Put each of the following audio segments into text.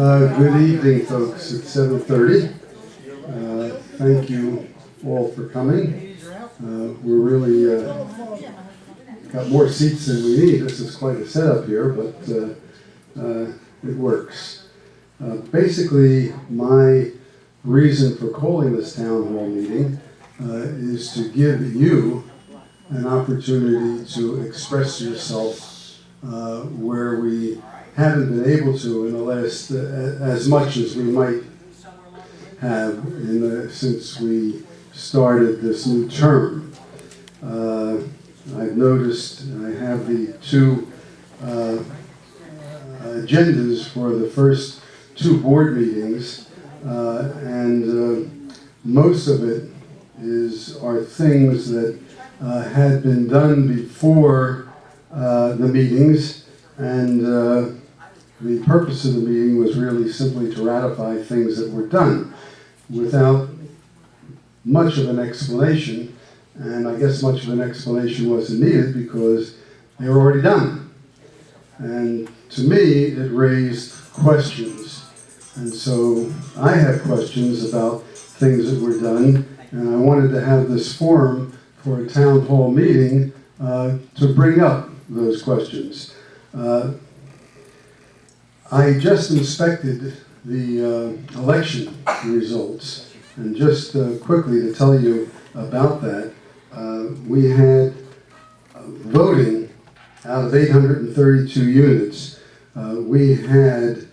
Good evening, folks. It's 7:30. Thank you all for coming. We're really got more seats than we need. This is quite a setup here, but it works. Basically, my reason for calling this town hall meeting is to give you an opportunity to express yourself where we haven't been able to in the last, as much as we might have since we started this new term. I've noticed, I have the two agendas for the first two board meetings, and most of it are things that had been done before the meetings, and the purpose of the meeting was really simply to ratify things that were done without much of an explanation, and I guess much of an explanation wasn't needed because they were already done. And to me, it raised questions. And so I have questions about things that were done, and I wanted to have this forum for a town hall meeting to bring up those questions. I just inspected the election results, and just quickly to tell you about that, we had voting out of 832 units. We had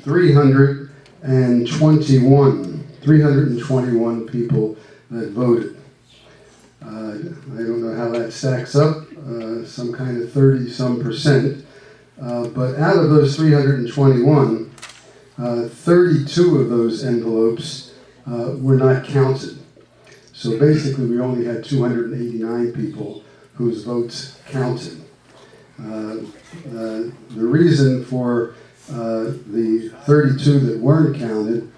321 people that voted. I don't know how that stacks up, some kind of 30-some%. But out of those 321, 32 of those envelopes were not counted. So basically, we only had 289 people whose votes counted. The reason for the 32 that weren't counted,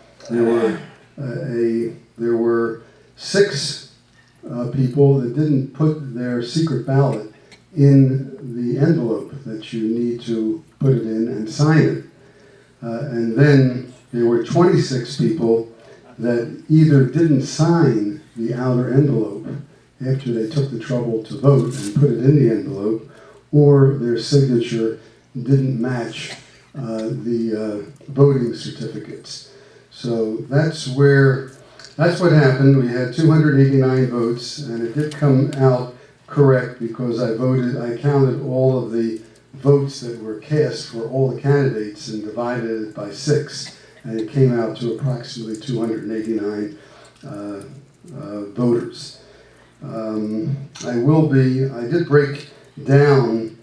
there were 6 people that didn't put their secret ballot in the envelope that you need to put it in and sign it. And then there were 26 people that either didn't sign the outer envelope after they took the trouble to vote and put it in the envelope, or their signature didn't match the voting certificates. So that's what happened. We had 289 votes, and it did come out correct because I counted all of the votes that were cast for all the candidates and divided it by 6, and it came out to approximately 289 voters. I did break down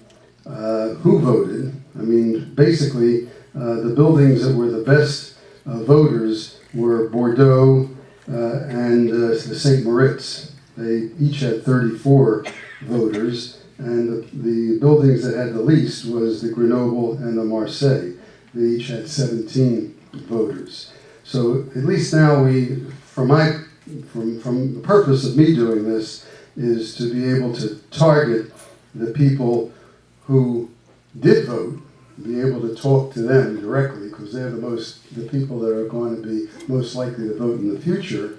who voted. I mean, basically, the buildings that were the best voters were Bordeaux and the St. Moritz. They each had 34 voters, and the buildings that had the least was the Grenoble and the Marseille. They each had 17 voters. So at least now from the purpose of me doing this is to be able to target the people who did vote, be able to talk to them directly, because they're the people that are going to be most likely to vote in the future.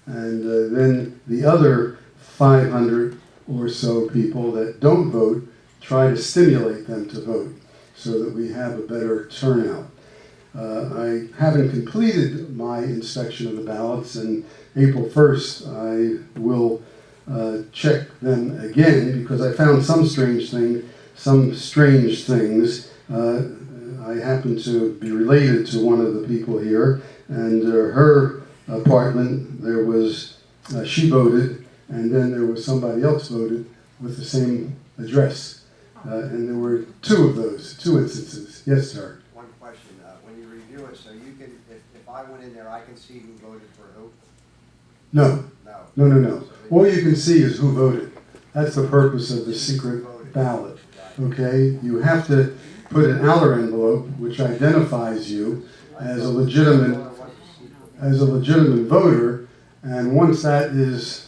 And then the other 500 or so people that don't vote, try to stimulate them to vote so that we have a better turnout. I haven't completed my inspection of the ballots, and April 1st I will check them again because I found some strange things. I happen to be related to one of the people here, and her apartment, she voted, and then there was somebody else voted with the same address. And there were 2 instances. Yes, sir? One question. When you review it, so you can, if I went in there, I can see who voted for who? No. All you can see is who voted. That's the purpose of the secret ballot. Okay? You have to put an outer envelope which identifies you as a legitimate voter, and once that is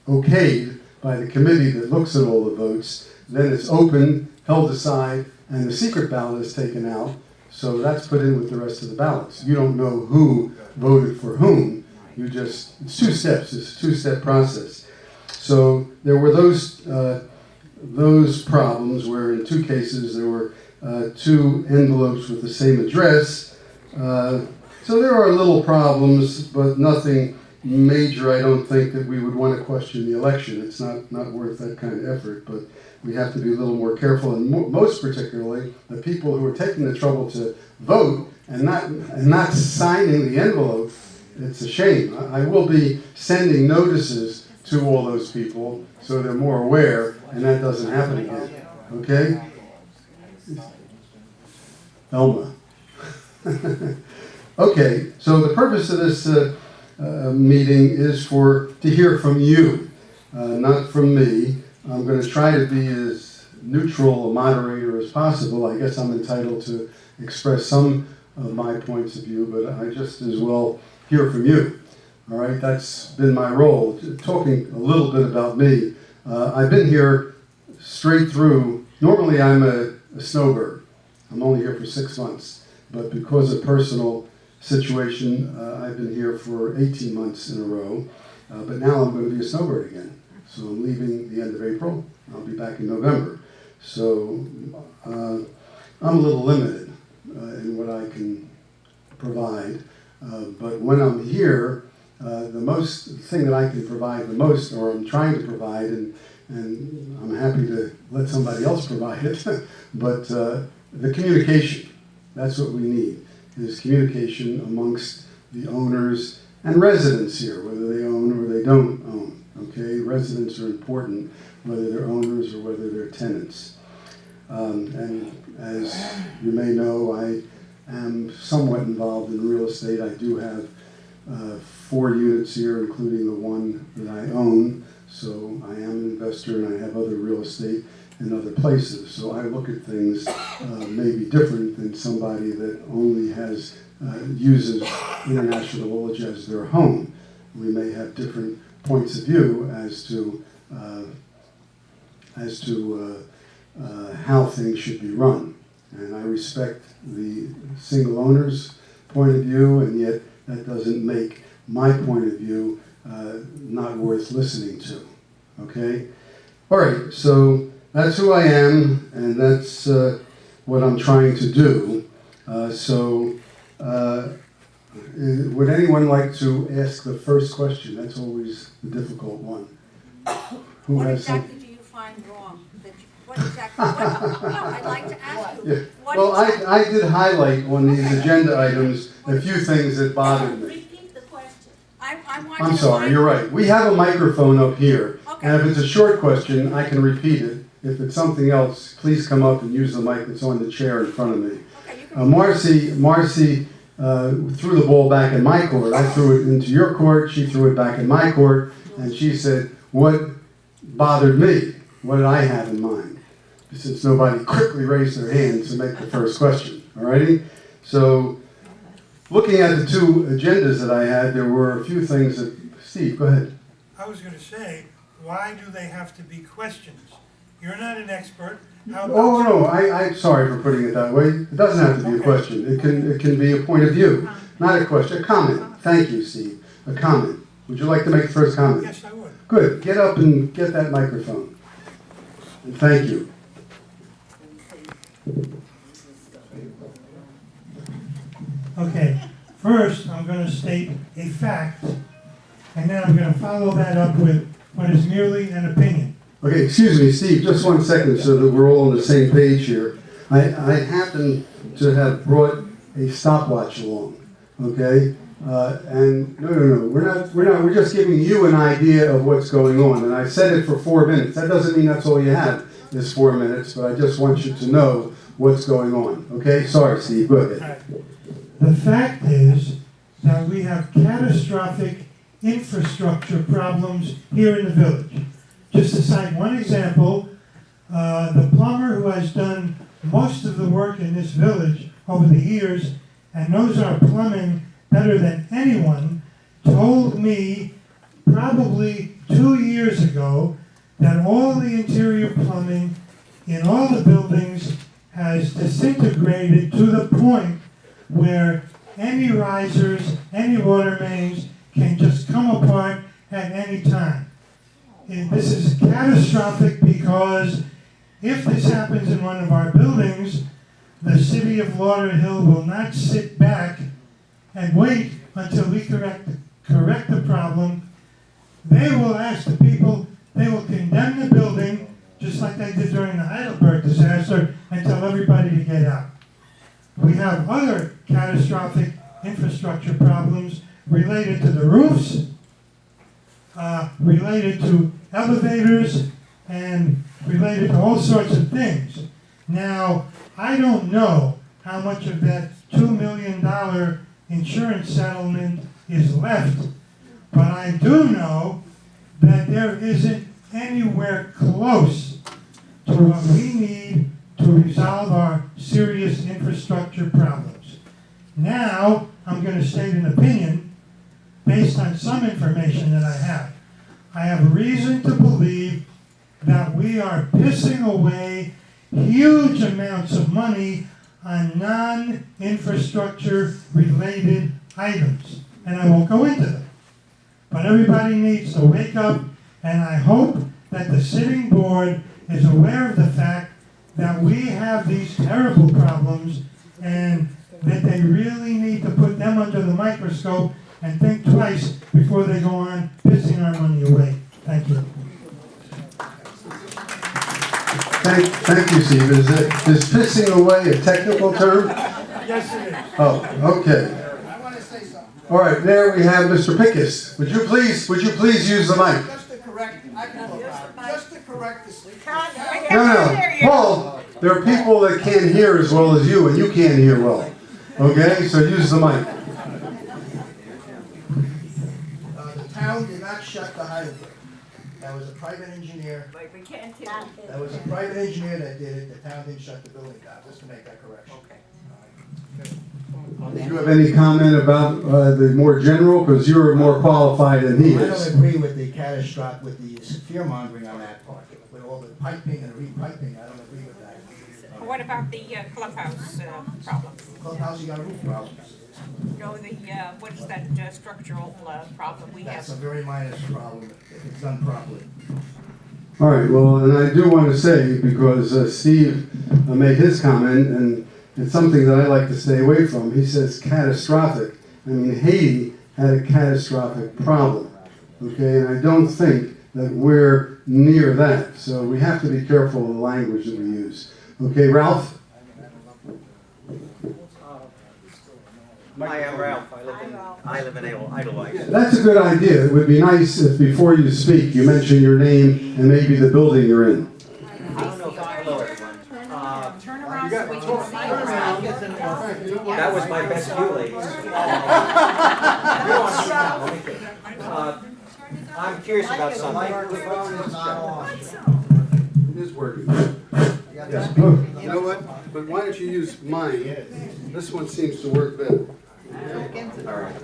okayed by the committee that looks at all the votes, then it's open, held aside, and the secret ballot is taken out So that's put in with the rest of the ballots. You don't know who voted for whom. It's 2 steps. It's a 2-step process. So there were those problems where in 2 cases there were 2 envelopes with the same address. So there are little problems, but nothing major. I don't think that we would want to question the election. It's not worth that kind of effort, but we have to be a little more careful, and most particularly the people who are taking the trouble to vote and not signing the envelope. It's a shame. I will be sending notices to all those people so they're more aware, and that doesn't happen again. Okay? Elma. Okay, so the purpose of this meeting is to hear from you, not from me. I'm going to try to be as neutral a moderator as possible. I guess I'm entitled to express some of my points of view, but I just as well hear from you. All right, that's been my role. Talking a little bit about me, I've been here straight through. Normally I'm a snowbird. I'm only here for 6 months, but because of personal situation, I've been here for 18 months in a row, but now I'm going to be a snowbird again. So I'm leaving the end of April. I'll be back in November. So I'm a little limited in what I can provide, but when I'm here, the thing that I can provide the most, or I'm trying to provide, and I'm happy to let somebody else provide it, but the communication, that's what we need, is communication amongst the owners and residents here, whether they own or they don't own. Okay, residents are important, whether they're owners or whether they're tenants. And as you may know, I am somewhat involved in real estate. I do have 4 units here, including the one that I own. So I am an investor and I have other real estate in other places. So I look at things maybe different than somebody that only uses International Village as their home. We may have different points of view as to how things should be run. And I respect the single owner's point of view, and yet that doesn't make my point of view not worth listening to. Okay? All right, so that's who I am, and that's what I'm trying to do. Would anyone like to ask the first question? That's always the difficult one. What exactly do you find wrong? I'd like to ask you. Yeah. Well, I did highlight on these agenda items a few things that bothered me. Repeat the question. I'm sorry, you're right. We have a microphone up here, and if it's a short question, I can repeat it. If it's something else, please come up and use the mic that's on the chair in front of me. Marcy threw the ball back in my court. I threw it into your court. She threw it back in my court, and she said, "What bothered me? What did I have in mind?" Since nobody quickly raised their hand to make the first question. All righty? So, looking at the 2 agendas that I had, there were a few things that... Steve, go ahead. I was going to say, why do they have to be questions? You're not an expert. Oh, no, I'm sorry for putting it that way. It doesn't have to be a question. It can be a point of view, not a question, a comment. Thank you, Steve. A comment. Would you like to make the first comment? Yes, I would. Good. Get up and get that microphone. And thank you. Okay, first I'm going to state a fact, and then I'm going to follow that up with what is merely an opinion. Okay, excuse me, Steve, just 1 second so that we're all on the same page here. I happen to have brought a stopwatch along, okay? And no, we're just giving you an idea of what's going on. And I said it for 4 minutes. That doesn't mean that's all you have is 4 minutes, but I just want you to know what's going on, okay? Sorry, Steve, go ahead. The fact is that we have catastrophic infrastructure problems here in the village. Just to cite one example, the plumber who has done most of the work in this village over the years and knows our plumbing better than anyone told me probably 2 years ago that all the interior plumbing in all the buildings has disintegrated to the point where any risers, any water mains can just come apart at any time. And this is catastrophic because if this happens in one of our buildings, the city of Lauderhill will not sit back and wait until we correct the problem. They will ask the people, they will condemn the building, just like they did during the Heidelberg disaster, and tell everybody to get out. We have other catastrophic infrastructure problems related to the roofs, related to elevators, and related to all sorts of things. Now, I don't know how much of that $2 million insurance settlement is left, but I do know that there isn't anywhere close to what we need to resolve our serious infrastructure problems. Now, I'm going to state an opinion based on some information that I have. I have reason to believe that we are pissing away huge amounts of money on non-infrastructure related items. And I won't go into them. But everybody needs to wake up, and I hope that the sitting board is aware of the fact that we have these terrible problems and that they really need to put them under the microscope and think twice before they go on pissing our money away. Thank you. Thank you, Steve. Is pissing away a technical term? Yes, it is. Oh, okay. I want to say something. All right, there we have Mr. Pickus. Would you please use the mic? Just to correct, I can go back. Just to correct this. No, Paul, there are people that can't hear as well as you, and you can't hear well. Okay, so use the mic. The town did not shut the Heidelberg. That was a private engineer. Like, we can't tell. That was a private engineer that did it. The town didn't shut the building down, just to make that correction. Do you have any comment about the more general, because you're more qualified than he I is? don't agree with the catastrophic, with the fear mongering on that part. With all the piping and repiping, I don't agree with that. What about the clubhouse problem? Clubhouse, you got roof problems. No, the, what is that structural problem we That's a have? very minor problem if it's done properly. All right, well, and I do want to say, because Steve made his comment, and it's something that I like to stay away from. He says catastrophic. I mean, Haiti had a catastrophic problem, okay? And I don't think that we're near that. So we have to be careful of the language that we use. Okay, Ralph? Hi, I'm Ralph. I live in Edelweiss. That's a good idea. It would be nice if before you speak, you mention your name and maybe the building you're in. I don't know if hello everyone. Turn around so we can see. That was my best view, ladies. I'm curious about something. It is working. Yes. Oh, you know what? But why don't you use mine? This one seems to work better. All right.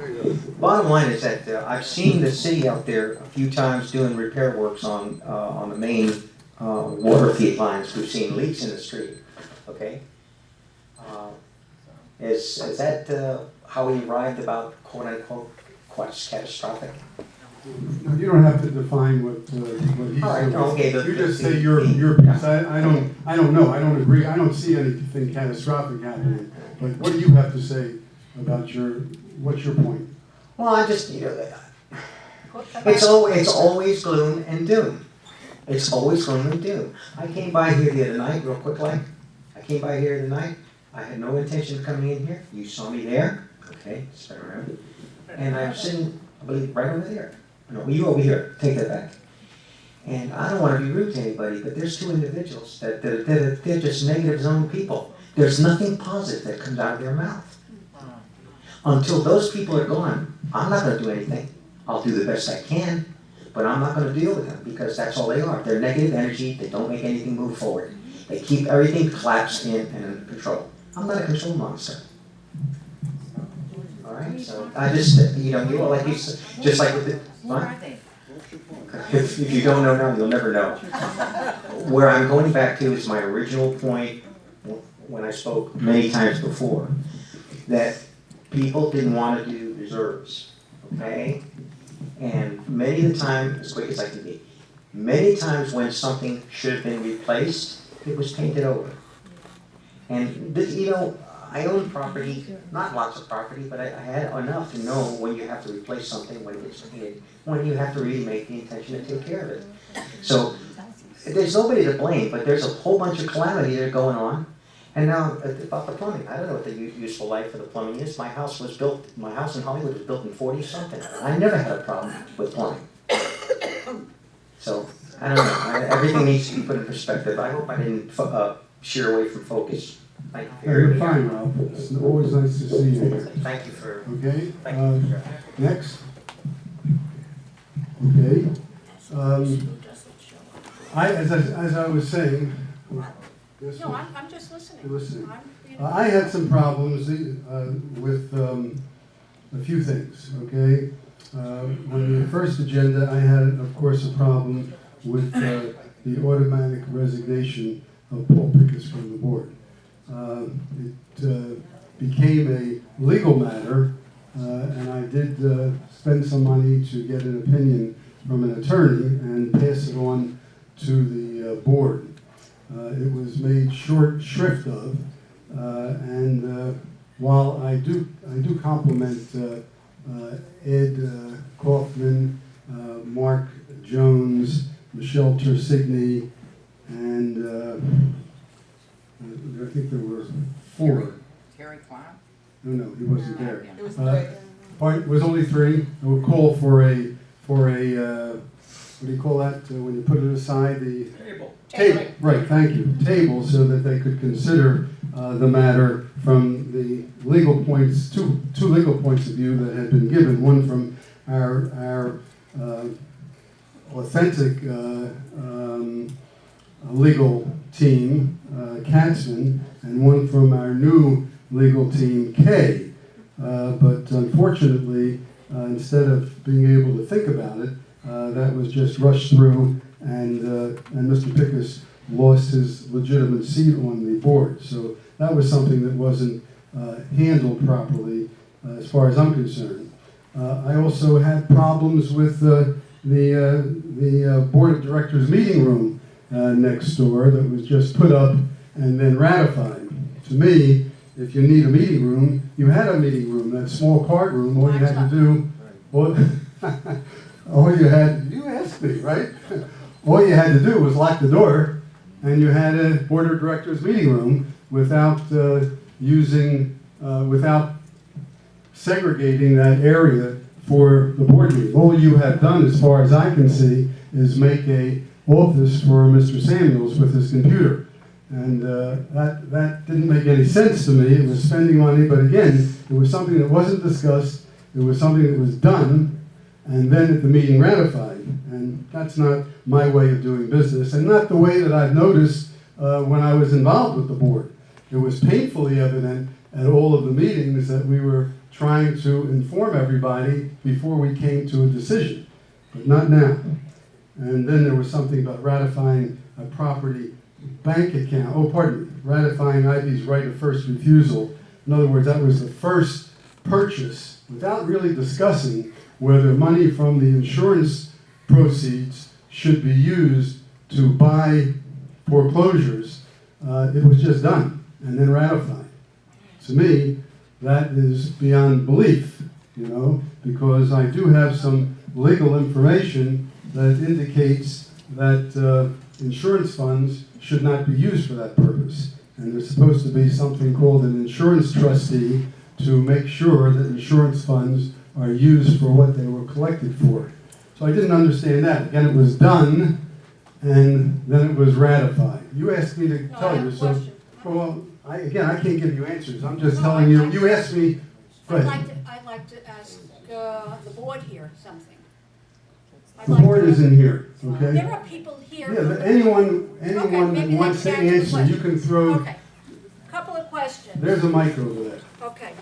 Bottom line is that I've seen the city out there a few times doing repair works on the main water feed lines. We've seen leaks in the street. Okay. Is that how we arrived about quote unquote quite catastrophic? No, you don't have to define what he's All right, doing. okay, You just say your piece. I don't know. I don't agree. I don't see anything catastrophic happening. But what do you have to say about what's your point? Well, I just, it's always gloom and doom. It's always gloom and doom. I came by here the other night, real quick like. I came by here the night. I had no intention of coming in here. You saw me there. Okay, spin around. And I'm sitting, I believe, right over there. No, you over here. Take that back. And I don't want to be rude to anybody, but there's two individuals that they're just negative zone people. There's nothing positive that comes out of their mouth. Until those people are gone, I'm not going to do anything. I'll do the best I can, but I'm not going to deal with them because that's all they are. They're negative energy. They don't make anything move forward. They keep everything collapsed in and under control. I'm not a control monster. All right, so I just, you all like you, just like with the, what? If you don't know now, you'll never know. Where I'm going back to is my original point when I spoke many times before, that people didn't want to do reserves, okay? And many of the time, as quick as I can be, many times when something should have been replaced, it was painted over. And this, you know, I own property, not lots of property, but I had enough to know when you have to replace something, when it gets painted, when you have to really make the intention to take care of it. So there's nobody to blame, but there's a whole bunch of calamity that are going on. And now about the plumbing, I don't know what the useful life for the plumbing is. My house in Hollywood was built in 40-something. I never had a problem with plumbing. So, I don't know, everything needs to be put in perspective. I hope I didn't sheer away from focus. Thank you. You're fine, Ralph. It's always nice to see you here. Thank you for. Okay, Thank you. next. Okay. As I was saying, yes, No, I'm just listening. You're listening. I'm, I had some problems with a few things, okay? On the first agenda, I had, of course, a problem with the automatic resignation of Paul Pickus from the board. It became a legal matter, and I did spend some money to get an opinion from an attorney and pass it on to the board. It was made short shrift of, and while I do compliment Ed Kaufman, Mark Jones, Michelle Tersigny, and I think there were 4. Terry Klein? No, he wasn't there. It was It was only 3. I would call for a what do you call that when you put it aside? The table. Right, thank you. Table, so that they could consider the matter from the legal points, two legal points of view that had been given. One from our authentic legal team, Katzman, and one from our new legal team, Kay. But unfortunately, instead of being able to think about it, that was just rushed through, and Mr. Pickus lost his legitimate seat on the board. So that was something that wasn't handled properly, as far as I'm concerned. I also had problems with the board of directors meeting room next door that was just put up and then ratified. To me, if you need a meeting room, you had a meeting room, that small card room. All you had to do, you asked me, right? All you had to do was lock the door, and you had a board of directors meeting room without without segregating that area for the board meeting. All you have done, as far as I can see, is make a office for Mr. Samuels with his computer. And that didn't make any sense to me. It was spending money, but again, it was something that wasn't discussed. It was something that was done, and then at the meeting ratified. And that's not my way of doing business, and not the way that I've noticed when I was involved with the board. It was painfully evident at all of the meetings that we were trying to inform everybody before we came to a decision, but not now. And then there was something about ratifying a property bank account, ratifying Ivy's right of first refusal. In other words, that was the first purchase without really discussing whether money from the insurance proceeds should be used to buy foreclosures. It was just done and then ratified. To me, that is beyond belief, because I do have some legal information that indicates that insurance funds should not be used for that purpose. And there's supposed to be something called an insurance trustee to make sure that insurance funds are used for what they were collected for. So I didn't understand that. Again, it was done, and then it was ratified. You asked me to tell you, so, well, I can't give you answers. I'm just telling you. You asked me. Go ahead. I'd like to ask the board here something. The board is in here, okay? There are people here. Yeah, but anyone that wants to answer, you can throw. Okay. Couple of questions. There's a mic over there. Okay.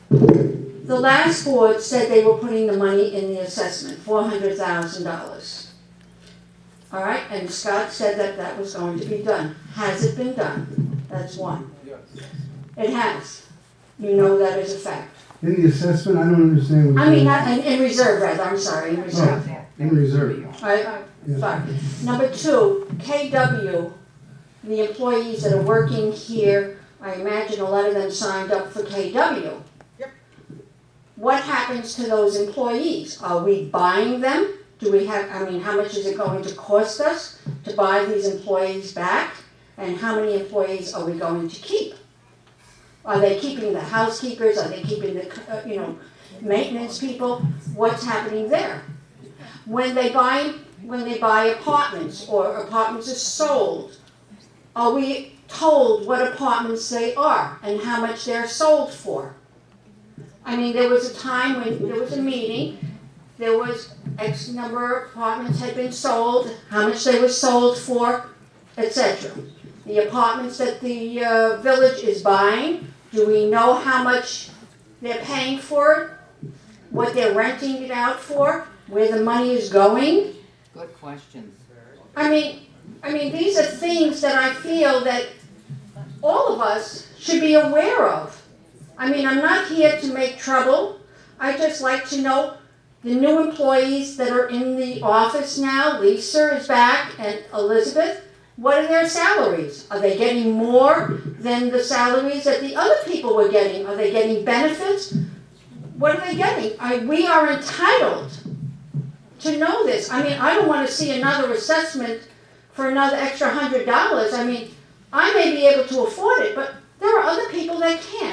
The last board said they were putting the money in the assessment, $400,000. All right, and Scott said that that was going to be done. Has it been done? That's one. It has. You know that is a fact. In the assessment, I don't understand what I you're mean, saying. not in reserve, rather, I'm sorry, in reserve. In reserve. Yeah. Fine. Number two, KW, the employees that are working here, I imagine a lot of them signed up for KW. Yep. What happens to those employees? Are we buying them? Do we have, I mean, how much is it going to cost us to buy these employees back? And how many employees are we going to keep? Are they keeping the housekeepers? Are they keeping the, maintenance people? What's happening there? When they buy apartments or apartments are sold, are we told what apartments they are and how much they're sold for? I mean, there was a time when there was a meeting, there was X number of apartments had been sold, how much they were sold for, etc. The apartments that the village is buying, do we know how much they're paying for it? What they're renting it out for? Where the money is going? Good questions. I mean, these are things that I feel that all of us should be aware of. I mean, I'm not here to make trouble. I just like to know the new employees that are in the office now. Lisa is back and Elizabeth. What are their salaries? Are they getting more than the salaries that the other people were getting? Are they getting benefits? What are they getting? We are entitled to know this. I mean, I don't want to see another assessment for another extra $100. I mean, I may be able to afford it, but there are other people that can't.